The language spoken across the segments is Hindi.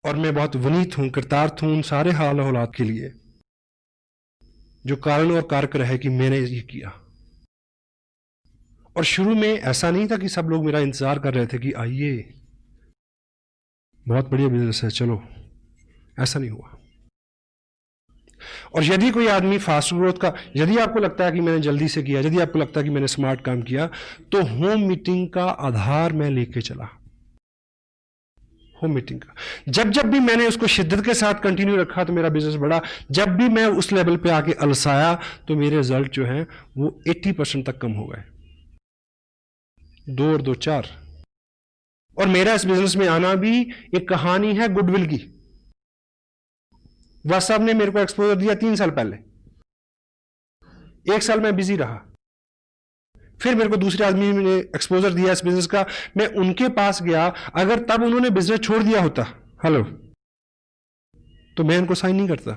और मैं बहुत विनीत हूं, कृतार्थ हूं उन सारे हाल हालात के लिए जो कारण और कारक रहे कि मैंने ये किया। और शुरू में ऐसा नहीं था कि सब लोग मेरा इंतजार कर रहे थे कि आइए बहुत बढ़िया बिजनेस है चलो, ऐसा नहीं हुआ। और यदि कोई आदमी फास्ट ग्रोथ का, यदि आपको लगता है कि मैंने जल्दी से किया, यदि आपको लगता है कि मैंने स्मार्ट काम किया, तो होम मीटिंग का आधार मैं लेके चला। होम मीटिंग का जब जब भी मैंने उसको शिद्दत के साथ कंटिन्यू रखा तो मेरा बिजनेस बढ़ा। जब भी मैं उस लेवल पे आके अलसाया तो मेरे रिजल्ट जो हैं वो 80% तक कम हो गए। 2 और 2 4। और मेरा इस बिजनेस में आना भी एक कहानी है गुडविल की। वह साहब ने मेरे को एक्सपोजर दिया 3 साल पहले, 1 साल मैं बिजी रहा, फिर मेरे को दूसरे आदमी ने एक्सपोजर दिया इस बिजनेस का, मैं उनके पास गया। अगर तब उन्होंने बिजनेस छोड़ दिया होता, हेलो, तो मैं इनको साइन नहीं करता।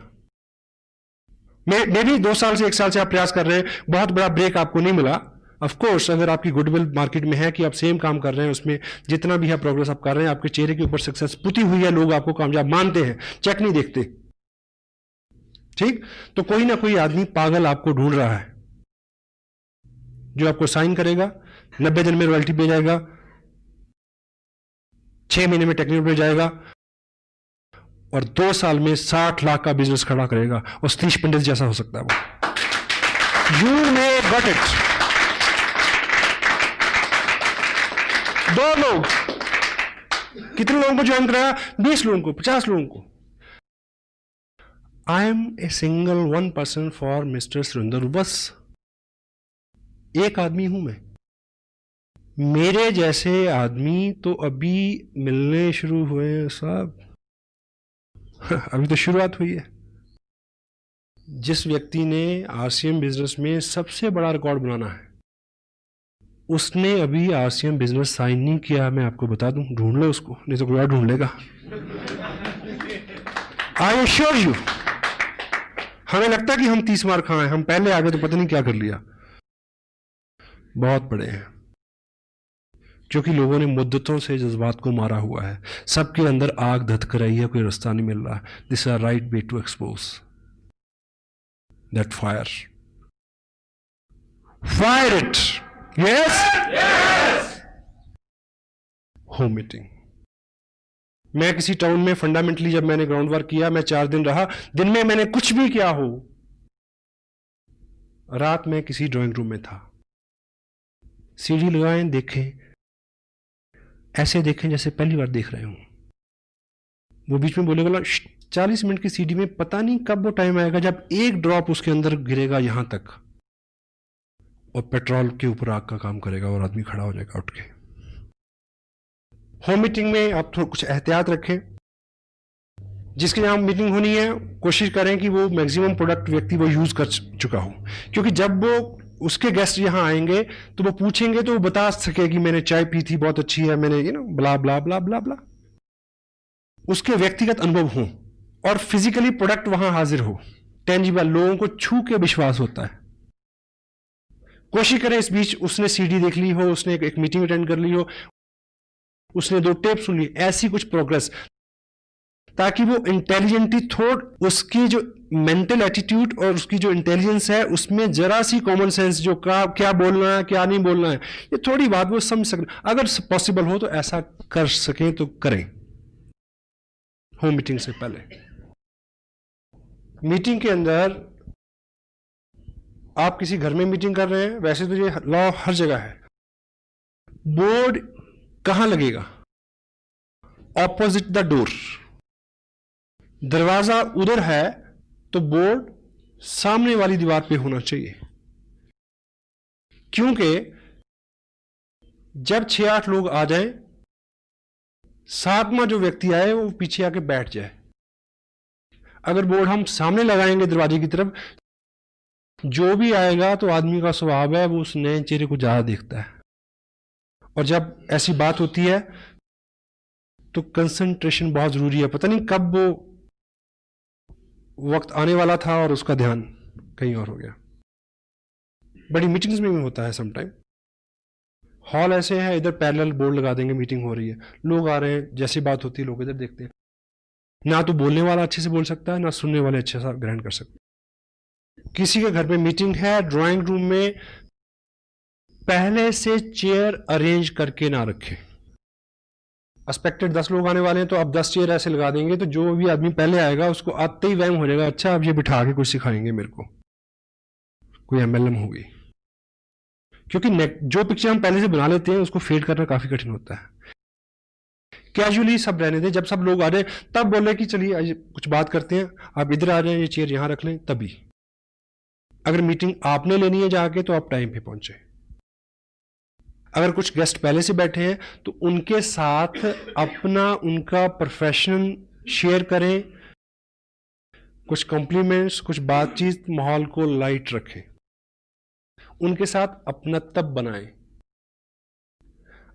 मैं भी 2 साल से 1 साल से आप प्रयास कर रहे हैं, बहुत बड़ा ब्रेक आपको नहीं मिला। ऑफ कोर्स अगर आपकी गुडविल मार्केट में है कि आप सेम काम कर रहे हैं, उसमें जितना भी है प्रोग्रेस आप कर रहे हैं, आपके चेहरे के ऊपर सक्सेस पुती हुई है, लोग आपको कामयाब मानते हैं, चेक नहीं देखते, ठीक। तो कोई ना कोई आदमी पागल आपको ढूंढ रहा है जो आपको साइन करेगा, 90 दिन में रॉयल्टी पे जाएगा, 6 महीने में टेक्निकल पे जाएगा और 2 साल में 60 लाख का बिजनेस खड़ा करेगा और सतीश पंडित जैसा हो सकता है वो। You may got it. 2 लोग, कितने लोगों को ज्वाइन कराया? 20 लोगों को, 50 लोगों को। I am a single 1 person for mister Surendra. बस एक आदमी हूं मैं। मेरे जैसे आदमी तो अभी मिलने शुरू हुए हैं साहब। अभी तो शुरुआत हुई है। जिस व्यक्ति ने आरसीएम बिजनेस में सबसे बड़ा रिकॉर्ड बनाना है, उसने अभी आरसीएम बिजनेस साइन नहीं किया। मैं आपको बता दूं, ढूंढ लो उसको, नहीं तो कोई और ढूंढ लेगा। I assure you. हमें लगता है कि हम 30 मार खाए, हम पहले आगे तो पता नहीं क्या कर लिया। बहुत बड़े हैं, क्योंकि लोगों ने मुद्दतों से जज्बात को मारा हुआ है। सबके अंदर आग धधक रही है, कोई रास्ता नहीं मिल रहा। This are right way to expose that fire. Fire it. Yes. Home meeting. मैं किसी टाउन में फंडामेंटली जब मैंने ग्राउंड वर्क किया, मैं 4 दिन रहा। दिन में मैंने कुछ भी किया हो, रात में किसी ड्राइंग रूम में था। सीढ़ी लगाएं, देखें, ऐसे देखें जैसे पहली बार देख रहे हूं। वो बीच में बोलेगा 40 मिनट की सीढ़ी में पता नहीं कब वो टाइम आएगा जब एक ड्रॉप उसके अंदर गिरेगा यहां तक और पेट्रोल के ऊपर आग का काम करेगा और आदमी खड़ा हो जाएगा उठ के। होम मीटिंग में आप थोड़ा कुछ एहतियात रखें। जिसके यहां मीटिंग होनी है, कोशिश करें कि वो मैक्सिमम प्रोडक्ट व्यक्ति वो यूज कर चुका हो, क्योंकि जब वो उसके गेस्ट यहां आएंगे तो वो पूछेंगे तो वो बता सके कि मैंने चाय पी थी, बहुत अच्छी है, मैंने ब्ला ब्ला ब्ला ब्ला ब्ला। उसके व्यक्तिगत अनुभव हो और फिजिकली प्रोडक्ट वहां हाजिर हो, टेंजिबल, लोगों को छू के विश्वास होता है। कोशिश करें इस बीच उसने सीडी देख ली हो, उसने एक मीटिंग अटेंड कर ली हो, उसने 2 टेप सुन ली, ऐसी कुछ प्रोग्रेस, ताकि वो इंटेलिजेंटली थोड़, उसकी जो मेंटल एटीट्यूड और उसकी जो इंटेलिजेंस है उसमें जरा सी कॉमन सेंस, जो क्या बोलना है क्या नहीं बोलना है, ये थोड़ी बात वो समझ सकें। अगर पॉसिबल हो तो ऐसा कर सकें तो करें होम मीटिंग से पहले। मीटिंग के अंदर आप किसी घर में मीटिंग कर रहे हैं, वैसे तो ये लॉ हर जगह है। बोर्ड कहां लगेगा? Opposite the door. दरवाजा उधर है तो बोर्ड सामने वाली दीवार पे होना चाहिए, क्योंकि जब 6-8 लोग आ जाएं, 7वां जो व्यक्ति आए वो पीछे आके बैठ जाए। अगर बोर्ड हम सामने लगाएंगे दरवाजे की तरफ, जो भी आएगा तो आदमी का स्वभाव है वो उस नए चेहरे को ज्यादा देखता है, और जब ऐसी बात होती है तो कंसंट्रेशन बहुत जरूरी है। पता नहीं कब वो वक्त आने वाला था और उसका ध्यान कहीं और हो गया। बड़ी मीटिंग्स में भी होता है समटाइम। हॉल ऐसे है, इधर पैरेलल बोर्ड लगा देंगे, मीटिंग हो रही है, लोग आ रहे हैं, जैसी बात होती है लोग इधर देखते हैं। ना तो बोलने वाला अच्छे से बोल सकता है, ना सुनने वाले अच्छे से ग्रहण कर सकते। किसी के घर में मीटिंग है, ड्राइंग रूम में पहले से चेयर अरेंज करके ना रखें। एक्सपेक्टेड 10 लोग आने वाले हैं तो आप 10 चेयर ऐसे लगा देंगे तो जो भी आदमी पहले आएगा उसको आते ही वहम हो जाएगा, अच्छा अब ये बिठा के कुछ सिखाएंगे मेरे को, कोई एमएलएम होगी। क्योंकि जो पिक्चर हम पहले से बना लेते हैं उसको फेड करना काफी कठिन होता है। कैजुअली सब रहने दें, जब सब लोग आ रहे हैं तब बोले कि चलिए कुछ बात करते हैं, आप इधर आ रहे हैं ये चेयर यहां रख लें, तभी। अगर मीटिंग आपने लेनी है जाके तो आप टाइम पे पहुंचे। अगर कुछ गेस्ट पहले से बैठे हैं तो उनके साथ अपना उनका प्रोफेशन शेयर करें, कुछ कॉम्प्लीमेंट्स, कुछ बातचीत, माहौल को लाइट रखें, उनके साथ अपनत्व बनाएं।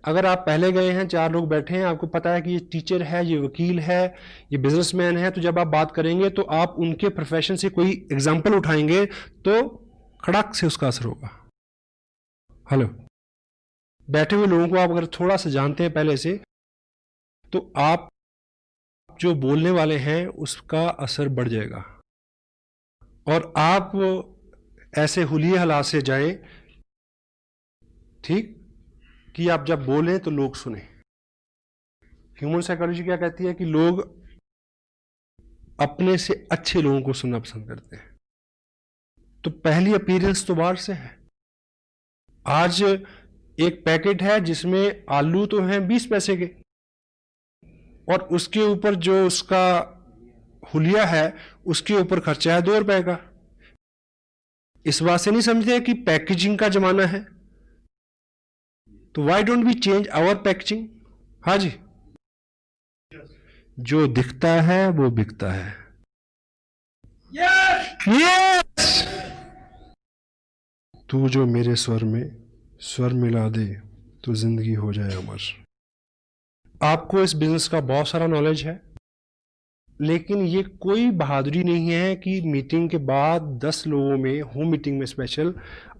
अगर आप पहले गए हैं, 4 लोग बैठे हैं, आपको पता है कि ये टीचर है, ये वकील है, ये बिजनेसमैन है, तो जब आप बात करेंगे तो आप उनके प्रोफेशन से कोई एग्जाम्पल उठाएंगे तो खड़क से उसका असर होगा। हेलो, बैठे हुए लोगों को आप अगर थोड़ा सा जानते हैं पहले से तो आप जो बोलने वाले हैं उसका असर बढ़ जाएगा और आप ऐसे हुलिये हालात से जाएं, ठीक, कि आप जब बोलें तो लोग सुने। ह्यूमन साइकोलॉजी क्या कहती है कि लोग अपने से अच्छे लोगों को सुनना पसंद करते हैं। तो पहली अपीयरेंस तो बाहर से है। आज एक पैकेट है जिसमें आलू तो हैं 20 पैसे के और उसके ऊपर जो उसका हुलिया है उसके ऊपर खर्चा है 2 रुपए का। इस बात से नहीं समझते कि पैकेजिंग का जमाना है, तो why don't we change our packaging. हाँ जी, जो दिखता है वो बिकता है। यस, तू जो मेरे स्वर में स्वर मिला दे तो जिंदगी हो जाए अमर। आपको इस बिजनेस का बहुत सारा नॉलेज है, लेकिन ये कोई बहादुरी नहीं है कि मीटिंग के बाद 10 लोगों में, होम मीटिंग में स्पेशल,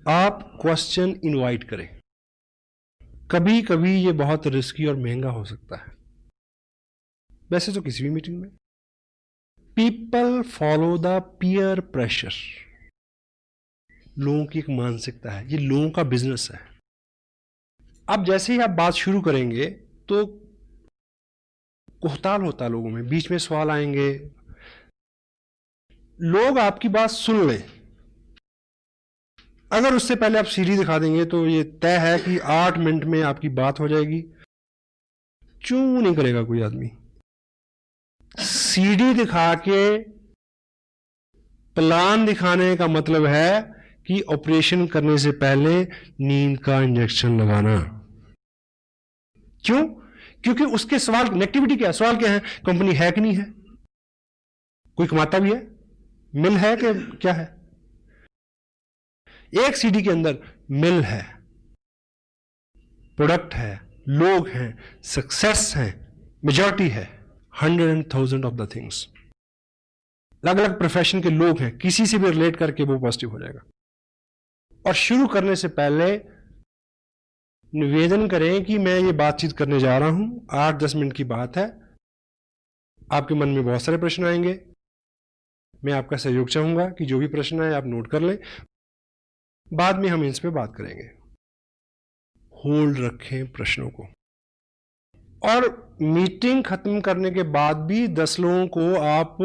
आप क्वेश्चन इनवाइट करें। कभी कभी ये बहुत रिस्की और महंगा हो सकता है, वैसे तो किसी भी मीटिंग में। People follow the peer pressure. लोगों की एक मानसिकता है, ये लोगों का बिजनेस है। अब जैसे ही आप बात शुरू करेंगे तो कोहताल होता है लोगों में, बीच में सवाल आएंगे, लोग आपकी बात सुन लें। अगर उससे पहले आप सीढ़ी दिखा देंगे तो ये तय है कि 8 मिनट में आपकी बात हो जाएगी। चू नहीं करेगा कोई आदमी। सीढ़ी दिखा के प्लान दिखाने का मतलब है कि ऑपरेशन करने से पहले नींद का इंजेक्शन लगाना। क्यों? क्योंकि उसके सवाल नेगेटिविटी क्या है, सवाल क्या है, कंपनी है कि नहीं है, कोई कमाता भी है, मिल है कि क्या है। एक सीडी के अंदर मिल है, प्रोडक्ट है, लोग हैं, सक्सेस है, मेजॉरिटी है, 100,000 ऑफ द थिंग्स। अलग अलग प्रोफेशन के लोग हैं, किसी से भी रिलेट करके वो पॉजिटिव हो जाएगा। और शुरू करने से पहले निवेदन करें कि मैं ये बातचीत करने जा रहा हूं, 8-10 मिनट की बात है, आपके मन में बहुत सारे प्रश्न आएंगे, मैं आपका सहयोग चाहूंगा कि जो भी प्रश्न आए आप नोट कर लें, बाद में हम इस पे बात करेंगे। होल्ड रखें प्रश्नों को, और मीटिंग खत्म करने के बाद भी 10 लोगों को आप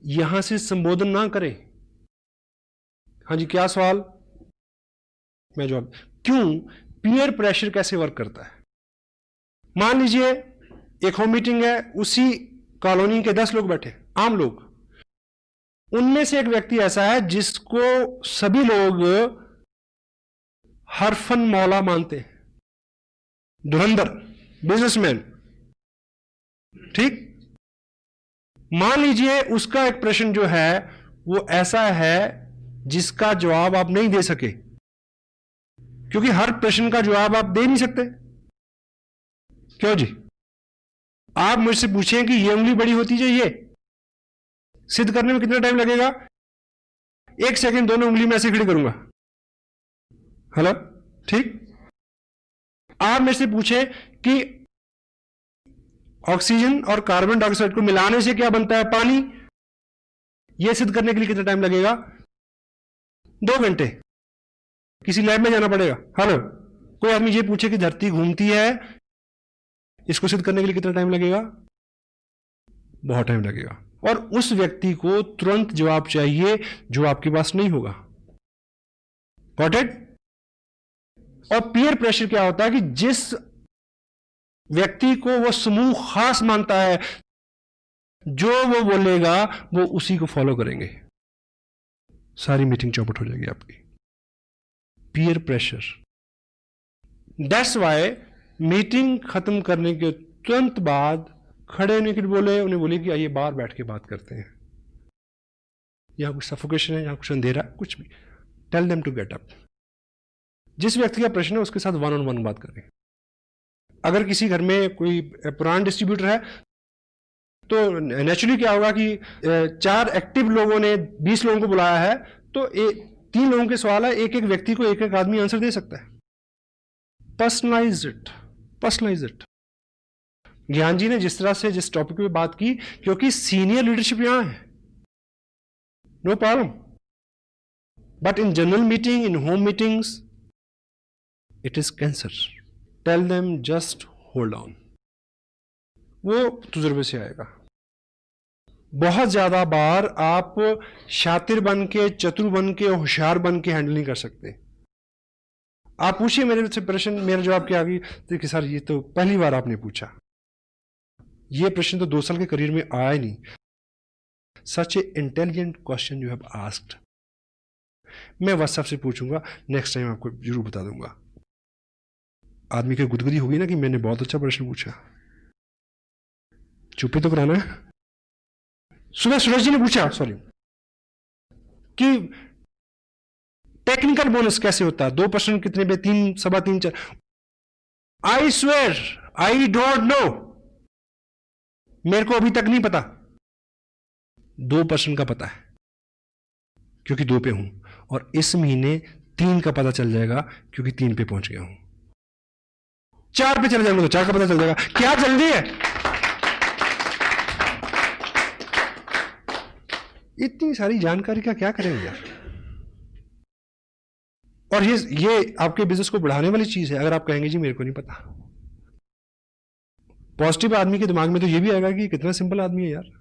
यहां से संबोधन ना करें। हाँ जी, क्या सवाल, मैं जवाब। क्यों? पीयर प्रेशर कैसे वर्क करता है। मान लीजिए एक होम मीटिंग है, उसी कॉलोनी के 10 लोग बैठे, आम लोग, उनमें से एक व्यक्ति ऐसा है जिसको सभी लोग हरफन मौला मानते हैं, धुरंधर बिजनेसमैन, ठीक। मान लीजिए उसका एक प्रश्न जो है वो ऐसा है जिसका जवाब आप नहीं दे सके, क्योंकि हर प्रश्न का जवाब आप दे नहीं सकते। क्यों जी? आप मुझसे पूछें कि ये उंगली बड़ी होती है, ये सिद्ध करने में कितना टाइम लगेगा? 1 सेकंड, दोनों उंगली में ऐसे खड़ी करूंगा। हेलो, ठीक। आप मेरे से पूछें कि ऑक्सीजन और कार्बन डाइऑक्साइड को मिलाने से क्या बनता है? पानी। यह सिद्ध करने के लिए कितना टाइम लगेगा? 2 घंटे। किसी लैब में जाना पड़ेगा? हेलो, कोई आदमी ये पूछे कि धरती घूमती है, इसको सिद्ध करने के लिए कितना टाइम लगेगा? बहुत टाइम लगेगा। और उस व्यक्ति को तुरंत जवाब चाहिए जो आपके पास नहीं होगा। Got it? और पीयर प्रेशर क्या होता है कि जिस व्यक्ति को वो समूह खास मानता है, जो वो बोलेगा वो उसी को फॉलो करेंगे। सारी मीटिंग चौपट हो जाएगी आपकी। Peer pressure. That's why meeting खत्म करने के तुरंत बाद खड़े होने के लिए बोले, उन्हें बोले कि आइए बाहर बैठ के बात करते हैं। यहां कुछ सफोकेशन है, यहां कुछ अंधेरा, कुछ भी। Tell them to get up. जिस व्यक्ति का प्रश्न है उसके साथ 1-on-1 बात करें। अगर किसी घर में कोई पुराना डिस्ट्रीब्यूटर है तो नेचुरली क्या होगा कि 4 एक्टिव लोगों ने 20 लोगों को बुलाया है, तो 3 लोगों के सवाल है, एक एक व्यक्ति को एक एक आदमी आंसर दे सकता है। Personalize it, personalize it. Gyan ji ने जिस तरह से जिस टॉपिक पे बात की, क्योंकि सीनियर लीडरशिप यहां है, no problem. But in general meeting, in home meetings, it is cancer. Tell them just hold on. वो तजुर्बे से आएगा। बहुत ज्यादा बार आप शातिर बन के, चतुर बन के, होशियार बन के हैंडल नहीं कर सकते। आप पूछिए मेरे से प्रश्न, मेरा जवाब क्या आ गई? देखिए सर, ये तो पहली बार आपने पूछा, ये प्रश्न तो 2 साल के करियर में आया ही नहीं। Such a intelligent question you have asked. मैं व्हाट्सएप से पूछूंगा, नेक्स्ट टाइम आपको जरूर बता दूंगा। आदमी की गुदगुदी होगी ना कि मैंने बहुत अच्छा प्रश्न पूछा। चुप्पी तो कराना है। सुबह सूरज जी ने पूछा, सॉरी, कि टेक्निकल बोनस कैसे होता है? 2 प्रश्न कितने पे? 3, सवा 3, 4। I swear I don't know, मेरे को अभी तक नहीं पता। 2 प्रश्न का पता है क्योंकि 2 पे हूं, और इस महीने 3 का पता चल जाएगा क्योंकि 3 पे पहुंच गया हूं। 4 पे चले जाएंगे तो 4 का पता चल जाएगा। क्या जल्दी है? इतनी सारी जानकारी का क्या करेंगे यार? और ये आपके बिजनेस को बढ़ाने वाली चीज है। अगर आप कहेंगे जी मेरे को नहीं पता, पॉजिटिव आदमी के दिमाग में तो ये भी आएगा कि कितना सिंपल आदमी है यार।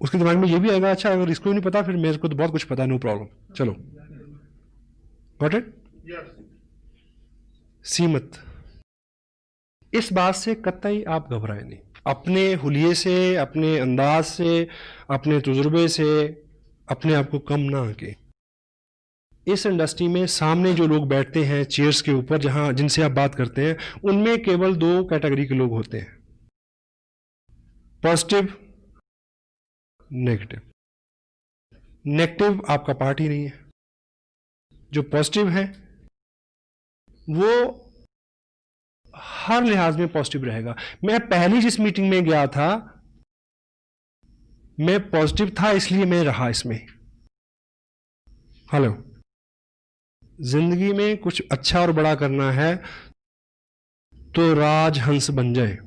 उसके दिमाग में ये भी आएगा, अच्छा अगर इसको नहीं पता फिर मेरे को तो बहुत कुछ पता है, नो प्रॉब्लम, चलो। Got it? सीमत। इस बात से कतई आप घबराए नहीं। अपने हुलिये से, अपने अंदाज से, अपने तजुर्बे से अपने आप को कम ना आके। इस इंडस्ट्री में सामने जो लोग बैठते हैं चेयर्स के ऊपर, जहां जिनसे आप बात करते हैं, उनमें केवल 2 कैटेगरी के लोग होते हैं, पॉजिटिव, नेगेटिव। नेगेटिव आपका पार्ट ही नहीं है। जो पॉजिटिव है वो हर लिहाज में पॉजिटिव रहेगा। मैं पहली जिस मीटिंग में गया था, मैं पॉजिटिव था, इसलिए मैं रहा इसमें। हेलो, जिंदगी में कुछ अच्छा और बड़ा करना है तो राजहंस बन जाए।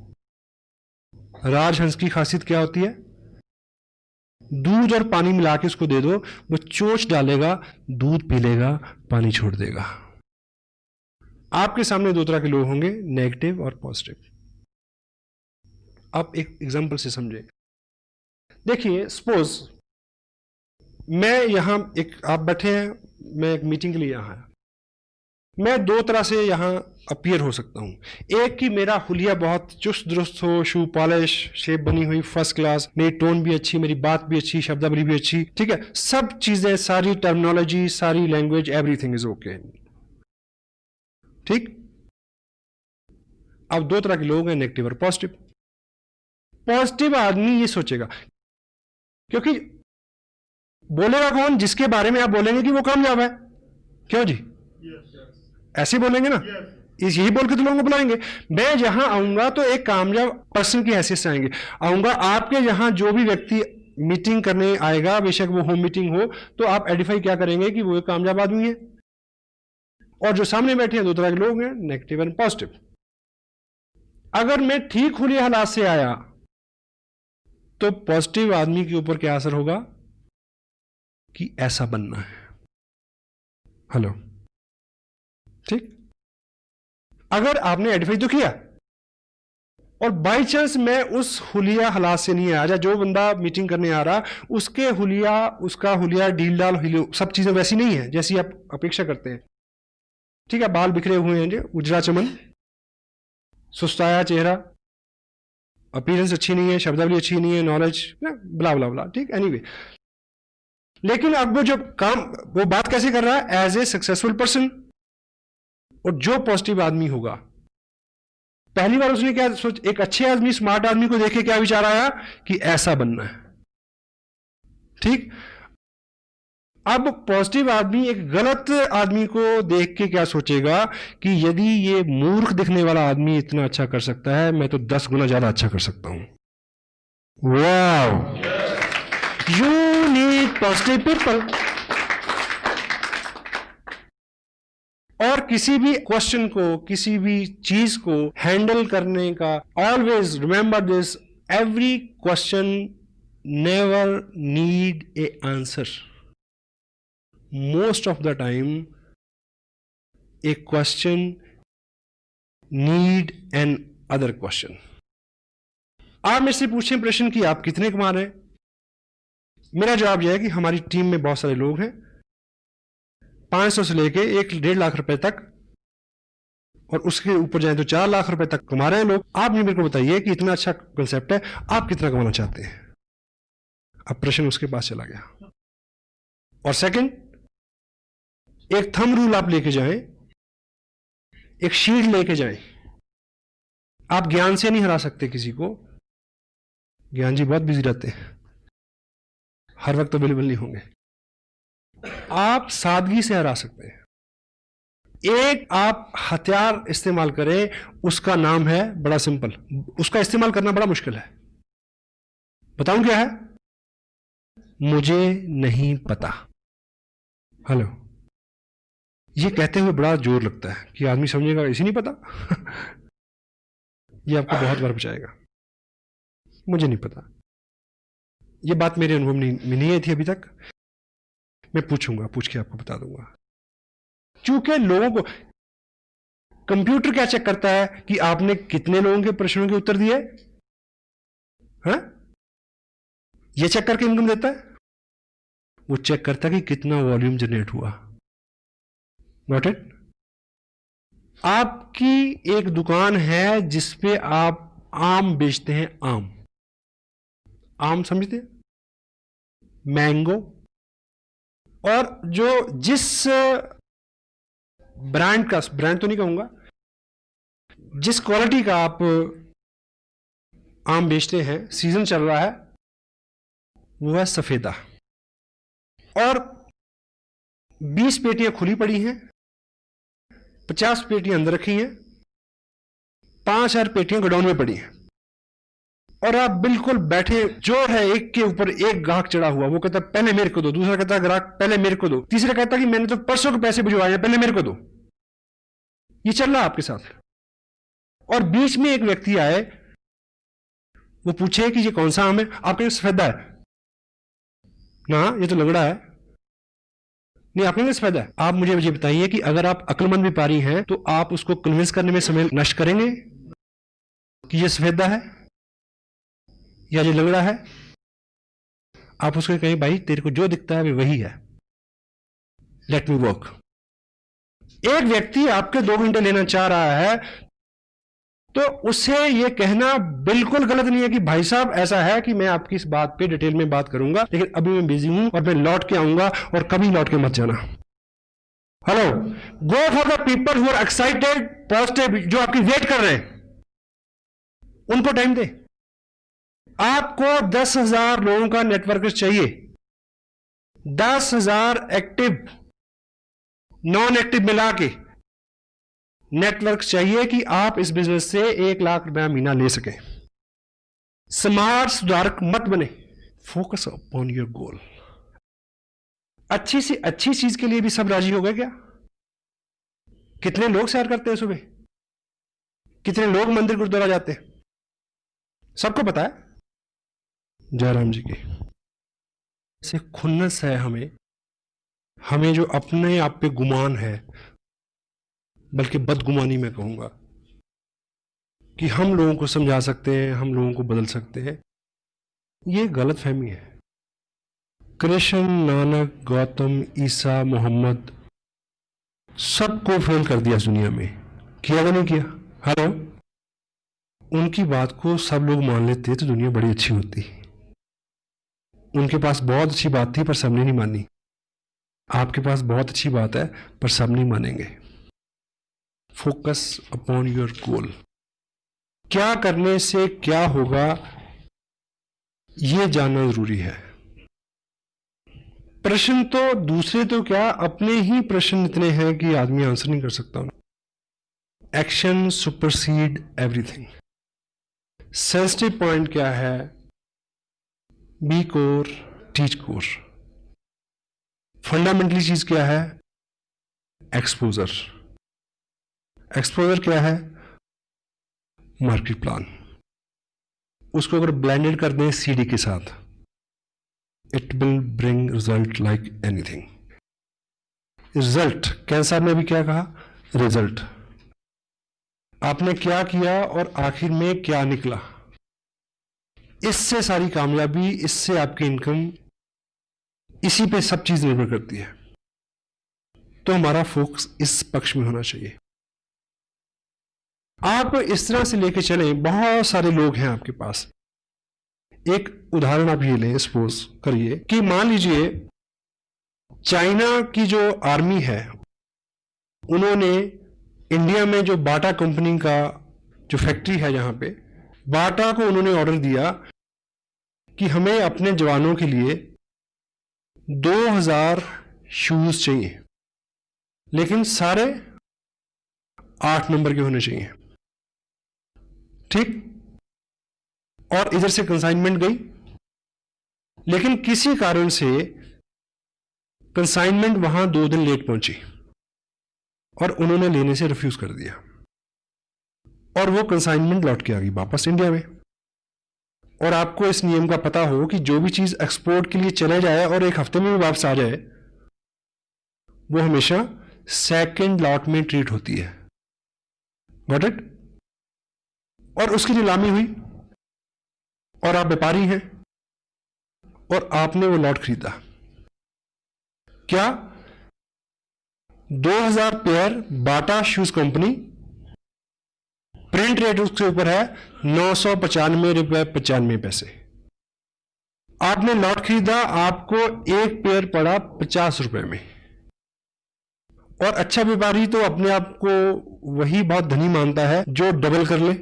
राजहंस की खासियत क्या होती है? दूध और पानी मिला के उसको दे दो, वो चोंच डालेगा, दूध पी लेगा, पानी छोड़ देगा। आपके सामने 2 तरह के लोग होंगे, नेगेटिव और पॉजिटिव। आप एक एग्जांपल से समझे। देखिए, सपोज मैं यहां आप बैठे हैं, मैं एक मीटिंग के लिए यहां आया। मैं 2 तरह से यहां अपीयर हो सकता हूं। एक कि मेरा हुलिया बहुत चुस्त दुरुस्त हो, शू पॉलिश, शेप बनी हुई फर्स्ट क्लास, मेरी टोन भी अच्छी, मेरी बात भी अच्छी, शब्दावली भी अच्छी, ठीक है, सब चीजें, सारी टर्मिनोलॉजी, सारी लैंग्वेज, एवरीथिंग इज ओके, ठीक। अब 2 तरह के लोग हैं, नेगेटिव और पॉजिटिव। पॉजिटिव आदमी ये सोचेगा, क्योंकि बोलेगा कौन? जिसके बारे में आप बोलेंगे कि वो कामयाब है। क्यों जी? ऐसे बोलेंगे ना, यही बोल के तो लोगों को बुलाएंगे। मैं जहां आऊंगा तो एक कामयाब पर्सन की हैसियत से आएंगे आऊंगा। आपके यहां जो भी व्यक्ति मीटिंग करने आएगा, बेशक वो होम मीटिंग हो, तो आप आइडेंटिफाई क्या करेंगे कि वो एक कामयाब आदमी है। और जो सामने बैठे हैं 2 तरह के लोग हैं, नेगेटिव एंड पॉजिटिव। अगर मैं ठीक हुलिया हालात से आया तो पॉजिटिव आदमी के ऊपर क्या असर होगा कि ऐसा बनना है। हेलो, ठीक। अगर आपने आइडेंटिफाई तो किया और बाई चांस मैं उस हुलिया हालात से नहीं आया, जो बंदा मीटिंग करने आ रहा उसका हुलिया डील डाल सब चीजें वैसी नहीं है जैसी आप अपेक्षा करते हैं, ठीक है। बाल बिखरे हुए हैं, उजला चमन, सुस्ताया चेहरा, अपीयरेंस अच्छी नहीं है, शब्दावली अच्छी नहीं है, नॉलेज ब्ला ब्ला ब्ला, ठीक। एनीवे, लेकिन अब वो बात कैसे कर रहा है एज ए सक्सेसफुल पर्सन। और जो पॉजिटिव आदमी होगा, पहली बार उसने क्या सोच, एक अच्छे आदमी, स्मार्ट आदमी को देखे क्या विचार आया कि ऐसा बनना है, ठीक। अब पॉजिटिव आदमी एक गलत आदमी को देख के क्या सोचेगा कि यदि ये मूर्ख दिखने वाला आदमी इतना अच्छा कर सकता है, मैं तो 10 गुना ज्यादा अच्छा कर सकता हूं। Wow, you need positive people. और किसी भी क्वेश्चन को, किसी भी चीज को हैंडल करने का, always remember this, every question never need A answer. Most of the time A question need an other question. आप मेरे से पूछें प्रश्न कि आप कितने कमा रहे हैं, मेरा जवाब यह है कि हमारी टीम में बहुत सारे लोग हैं, 500 से लेके 1-1.5 लाख रुपए तक, और उसके ऊपर जाए तो 4 लाख रुपए तक कमा रहे हैं लोग। आप मेरे को बताइए कि इतना अच्छा कंसेप्ट है, आप कितना कमाना चाहते हैं। अब प्रश्न उसके पास चला गया। और सेकंड, एक थंब रूल आप लेके जाएं, एक शीट लेके जाएं। आप ज्ञान से नहीं हरा सकते किसी को, ज्ञान जी बहुत बिजी रहते हैं, हर वक्त अवेलेबल नहीं होंगे। आप सादगी से हरा सकते हैं। एक आप हथियार इस्तेमाल करें, उसका नाम है, बड़ा सिंपल, उसका इस्तेमाल करना बड़ा मुश्किल है। बताऊं क्या है? मुझे नहीं पता। हेलो, ये कहते हुए बड़ा जोर लगता है कि आदमी समझेगा इसे नहीं पता। ये आपको बहुत बार बचाएगा। मुझे नहीं पता, ये बात मेरे अनुभव में नहीं आई थी अभी तक, मैं पूछूंगा, पूछ के आपको बता दूंगा। क्योंकि लोगों को कंप्यूटर क्या चेक करता है कि आपने कितने लोगों के प्रश्नों के उत्तर दिए, हाँ? ये चेक करके इनकम देता है। वो चेक करता है कि कितना वॉल्यूम जनरेट हुआ। Not it? आपकी एक दुकान है जिसपे आप आम बेचते हैं, आम समझते हैं, मैंगो, और जो जिस ब्रांड का, ब्रांड तो नहीं कहूंगा, जिस क्वालिटी का आप आम बेचते हैं, सीजन चल रहा है, वो है सफेदा। और 20 पेटियां खुली पड़ी हैं, 50 पेटियां अंदर रखी हैं, 5000 पेटियां गोडाउन में पड़ी हैं, और आप बिल्कुल बैठे, जो है एक के ऊपर एक ग्राहक चढ़ा हुआ, वो कहता पहले मेरे को दो, दूसरा कहता ग्राहक पहले मेरे को दो, तीसरा कहता कि मैंने तो परसों के पैसे भिजवाए हैं, पहले मेरे को दो। ये चल रहा है आपके साथ। और बीच में एक व्यक्ति आए, वो पूछे कि ये कौन सा आम है, आपके सफेदा है ना, ये तो लंगड़ा है, नहीं आपके सफेदा है। आप मुझे बताइए कि अगर आप अक्लमंद व्यापारी हैं तो आप उसको कन्विंस करने में समय नष्ट करेंगे कि ये सफेदा है या ये लंगड़ा है? आप उसको कहें भाई तेरे को जो दिखता है वही है, लेट मी वर्क। एक व्यक्ति आपके 2 घंटे लेना चाह रहा है तो उससे यह कहना बिल्कुल गलत नहीं है कि भाई साहब ऐसा है कि मैं आपकी इस बात पे डिटेल में बात करूंगा, लेकिन अभी मैं बिजी हूं और मैं लौट के आऊंगा, और कभी लौट के मत जाना। Hello, go for the people who are excited, positive, जो आपकी वेट कर रहे हैं, उनको टाइम दे। आपको 10,000 लोगों का नेटवर्क चाहिए, 10,000 एक्टिव नॉन एक्टिव मिला के नेटवर्क चाहिए कि आप इस बिजनेस से 1 लाख रुपया महीना ले सकें। स्मार्ट सुधारक मत बने, फोकस अपॉन योर गोल। अच्छी सी अच्छी चीज के लिए भी सब राजी हो गए क्या? कितने लोग सैर करते हैं सुबह? कितने लोग मंदिर गुरुद्वारा जाते हैं? सबको पता है। जयराम जी की से खुन्नस है हमें जो अपने आप पे गुमान है, बल्कि बदगुमानी मैं कहूंगा, कि हम लोगों को समझा सकते हैं, हम लोगों को बदल सकते हैं, ये गलत फहमी है। कृष्ण, नानक, गौतम, ईसा, मोहम्मद सबको फेल कर दिया इस दुनिया में, किया कि नहीं किया? हेलो, उनकी बात को सब लोग मान लेते तो दुनिया बड़ी अच्छी होती। उनके पास बहुत अच्छी बात थी पर सबने नहीं मानी। आपके पास बहुत अच्छी बात है पर सब नहीं मानेंगे। Focus upon your goal. क्या करने से क्या होगा यह जानना जरूरी है। प्रश्न तो दूसरे तो क्या, अपने ही प्रश्न इतने हैं कि आदमी आंसर नहीं कर सकता। Action supersede everything. Sensitive point क्या है? Be core, teach core. Fundamentally चीज क्या है? एक्सपोजर। एक्सपोजर क्या है? Market plan. उसको अगर ब्लेंडेड कर दें सीडी के साथ, it will bring result like anything. Result, cancer ने भी क्या कहा? रिजल्ट। आपने क्या किया और आखिर में क्या निकला, इससे सारी कामयाबी, इससे आपकी इनकम, इसी पे सब चीज निर्भर करती है। तो हमारा फोकस इस पक्ष में होना चाहिए। आप इस तरह से लेके चलें, बहुत सारे लोग हैं आपके पास। एक उदाहरण आप ये लें, सपोज करिए कि मान लीजिए चाइना की जो आर्मी है, उन्होंने इंडिया में जो बाटा कंपनी का जो फैक्ट्री है, जहां पे बाटा को उन्होंने ऑर्डर दिया कि हमें अपने जवानों के लिए 2000 शूज चाहिए, लेकिन सारे 8 नंबर के होने चाहिए। ठीक? और इधर से कंसाइनमेंट गई, लेकिन किसी कारण से कंसाइनमेंट वहां 2 दिन लेट पहुंची और उन्होंने लेने से रिफ्यूज कर दिया, और वो कंसाइनमेंट लौट के आ गई वापस इंडिया में। और आपको इस नियम का पता हो कि जो भी चीज एक्सपोर्ट के लिए चले जाए और 1 हफ्ते में भी वापस आ जाए, वो हमेशा सेकंड लॉट में ट्रीट होती है। Got it? और उसकी नीलामी हुई और आप व्यापारी हैं और आपने वो लॉट खरीदा। क्या? 2000 पेयर बाटा शूज कंपनी, प्रिंट रेट उसके ऊपर है 995 रुपए 95 पैसे। आपने लॉट खरीदा, आपको एक पेयर पड़ा 50 रुपए में। और अच्छा व्यापारी तो अपने आप को वही बहुत धनी मानता है जो डबल कर ले।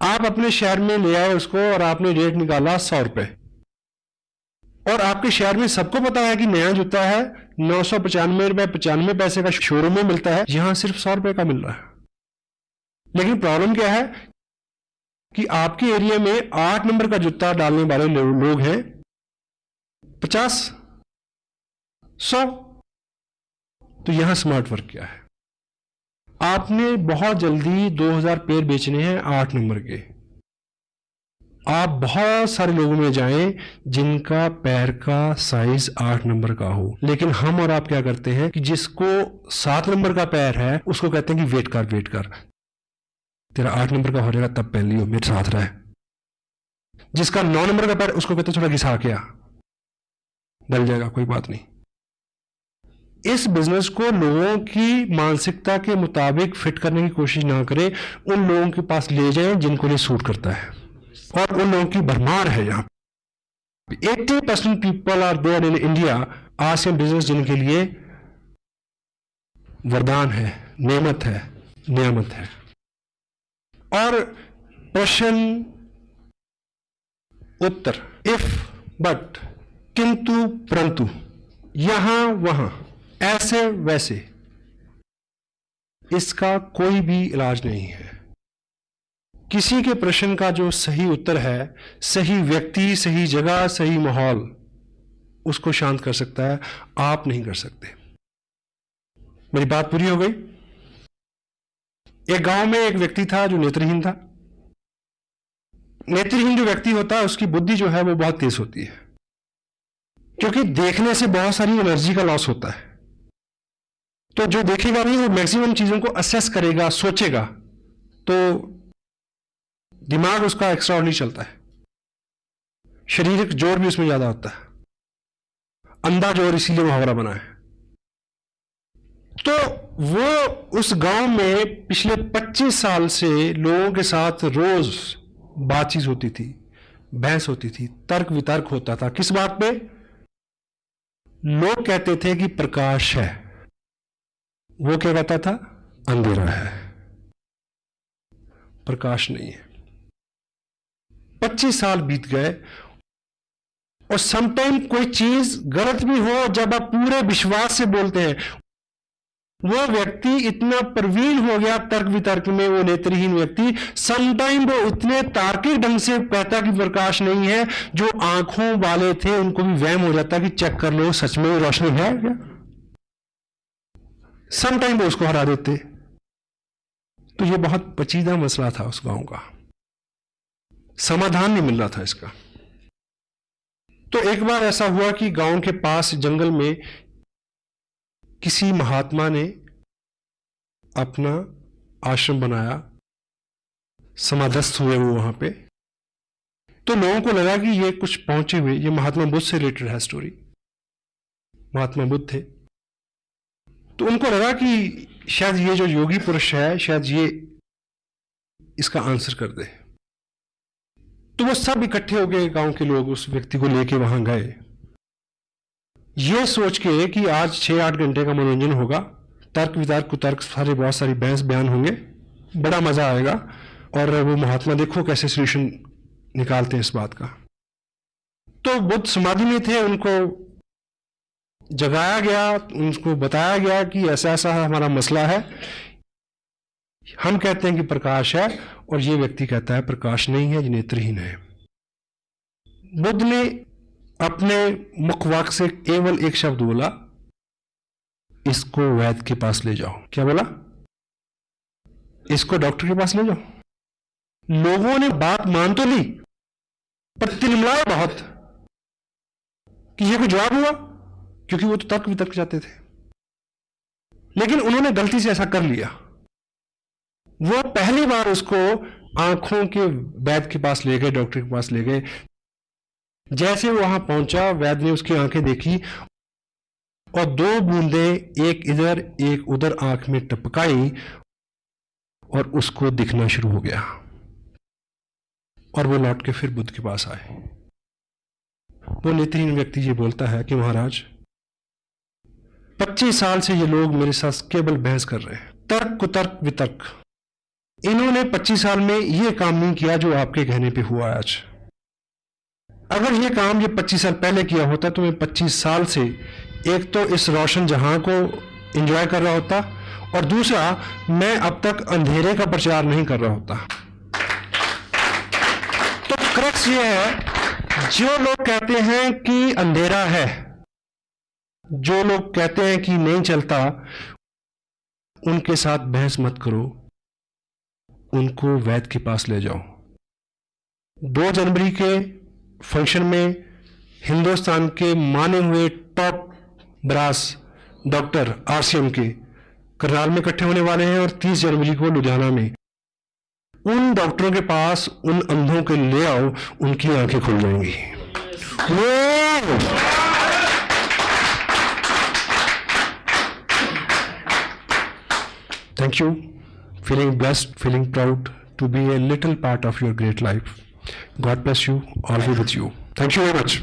आप अपने शहर में ले आए उसको और आपने रेट निकाला 100 रुपए, और आपके शहर में सबको पता है कि नया जूता है 995 रुपए 95 पैसे का शोरूम में मिलता है, यहां सिर्फ 100 रुपए का मिल रहा है। लेकिन प्रॉब्लम क्या है कि आपके एरिया में 8 नंबर का जूता डालने वाले लोग हैं 50, 100। तो यहां स्मार्ट वर्क क्या है? आपने बहुत जल्दी 2000 पेयर बेचने हैं 8 नंबर के। आप बहुत सारे लोगों में जाएं जिनका पैर का साइज 8 नंबर का हो, लेकिन हम और आप क्या करते हैं कि जिसको 7 नंबर का पैर है उसको कहते हैं कि वेट कर, तेरा 8 नंबर का हो जाएगा तब पहन लियो, मेरे साथ रहे। जिसका 9 नंबर का पैर, उसको कहते हैं थोड़ा घिसा के आ, डल जाएगा, कोई बात नहीं। इस बिजनेस को लोगों की मानसिकता के मुताबिक फिट करने की कोशिश ना करें, उन लोगों के पास ले जाएं जिनको ये सूट करता है, और उन लोगों की भरमार है। यहाँ 80% people are there in India Asian business, जिनके लिए वरदान है, नेमत है, नियामत है। और प्रश्न उत्तर, इफ, बट, किंतु, परंतु, यहां वहां, ऐसे वैसे, इसका कोई भी इलाज नहीं है। किसी के प्रश्न का जो सही उत्तर है, सही व्यक्ति, सही जगह, सही माहौल उसको शांत कर सकता है, आप नहीं कर सकते। मेरी बात पूरी हो गई? एक गांव में एक व्यक्ति था जो नेत्रहीन था। नेत्रहीन जो व्यक्ति होता है उसकी बुद्धि जो है वो बहुत तेज होती है, क्योंकि देखने से बहुत सारी एनर्जी का लॉस होता है। तो जो देखेगा नहीं वो मैक्सिमम चीजों को असेस करेगा, सोचेगा, तो दिमाग उसका एक्स्ट्रा नहीं चलता है, शारीरिक जोर भी उसमें ज्यादा होता है, अंधा जोर, इसीलिए मुहावरा बना है। तो वो उस गांव में पिछले 25 साल से लोगों के साथ रोज बातचीत होती थी, बहस होती थी, तर्क वितर्क होता था। किस बात पे? लोग कहते थे कि प्रकाश है, वो क्या कहता था? अंधेरा है, प्रकाश नहीं है। 25 साल बीत गए और समटाइम कोई चीज गलत भी हो, जब आप पूरे विश्वास से बोलते हैं, वो व्यक्ति इतना प्रवीण हो गया तर्क वितर्क में, वो नेत्रहीन व्यक्ति, समटाइम वो इतने तार्किक ढंग से कहता कि प्रकाश नहीं है, जो आंखों वाले थे उनको भी वहम हो जाता कि चेक कर लो सच में रोशनी है क्या। समटाइम वो उसको हरा देते। तो ये बहुत पेचीदा मसला था उस गांव का, समाधान नहीं मिल रहा था इसका। तो एक बार ऐसा हुआ कि गांव के पास जंगल में किसी महात्मा ने अपना आश्रम बनाया, समाधस्थ हुए वो वहां पे। तो लोगों को लगा कि ये कुछ पहुंचे हुए, ये महात्मा बुद्ध से रिलेटेड है स्टोरी, महात्मा बुद्ध थे। तो उनको लगा कि शायद ये जो योगी पुरुष है, शायद ये इसका आंसर कर दे। तो वो सब इकट्ठे हो गए, गांव के लोग उस व्यक्ति को लेके वहां गए, ये सोच के कि आज 6-8 घंटे का मनोरंजन होगा, तर्क वितर्क कुतर्क सारे, बहुत सारी बहस बयान होंगे, बड़ा मजा आएगा, और वो महात्मा देखो कैसे सोल्यूशन निकालते हैं इस बात का। तो बुद्ध समाधि में थे, उनको जगाया गया, उनको बताया गया कि ऐसा ऐसा हमारा मसला है, हम कहते हैं कि प्रकाश है और ये व्यक्ति कहता है प्रकाश नहीं है, ये नेत्रहीन है। बुद्ध ने अपने मुखवाक से केवल एक शब्द बोला, इसको वैद्य के पास ले जाओ। क्या बोला? इसको डॉक्टर के पास ले जाओ। लोगों ने बात मान तो ली, पर तिलमिलाए बहुत कि ये कोई जवाब हुआ, क्योंकि वो तो तर्क वितर्क जाते थे। लेकिन उन्होंने गलती से ऐसा कर लिया। वो पहली बार उसको आंखों के वैद्य के पास ले गए, डॉक्टर के पास ले गए। जैसे वहां पहुंचा, वैद्य ने उसकी आंखें देखी और 2 बूंदे एक इधर एक उधर आंख में टपकाई और उसको दिखना शुरू हो गया। और वो लौट के फिर बुद्ध के पास आए। वो नेत्रहीन व्यक्ति ये बोलता है कि महाराज, 25 साल से ये लोग मेरे साथ केवल बहस कर रहे हैं, तर्क कुतर्क वितर्क। इन्होंने 25 साल में ये काम नहीं किया जो आपके कहने पे हुआ आज। अगर ये काम ये 25 साल पहले किया होता तो मैं 25 साल से एक तो इस रोशन जहां को एंजॉय कर रहा होता, और दूसरा मैं अब तक अंधेरे का प्रचार नहीं कर रहा होता। तो क्रक्स ये है, जो लोग कहते हैं कि अंधेरा है, जो लोग कहते हैं कि नहीं चलता, उनके साथ बहस मत करो, उनको वैद्य के पास ले जाओ। 2 जनवरी के फंक्शन में हिंदुस्तान के माने हुए टॉप ब्रास डॉक्टर RCM के करनाल में इकट्ठे होने वाले हैं, और 30 जनवरी को लुधियाना में। उन डॉक्टरों के पास उन अंधों के ले आओ, उनकी आंखें खुल जाएंगी। Thank you. Feeling blessed, feeling proud to be a little part of your great life. God bless you, all be with you. Thank you very much.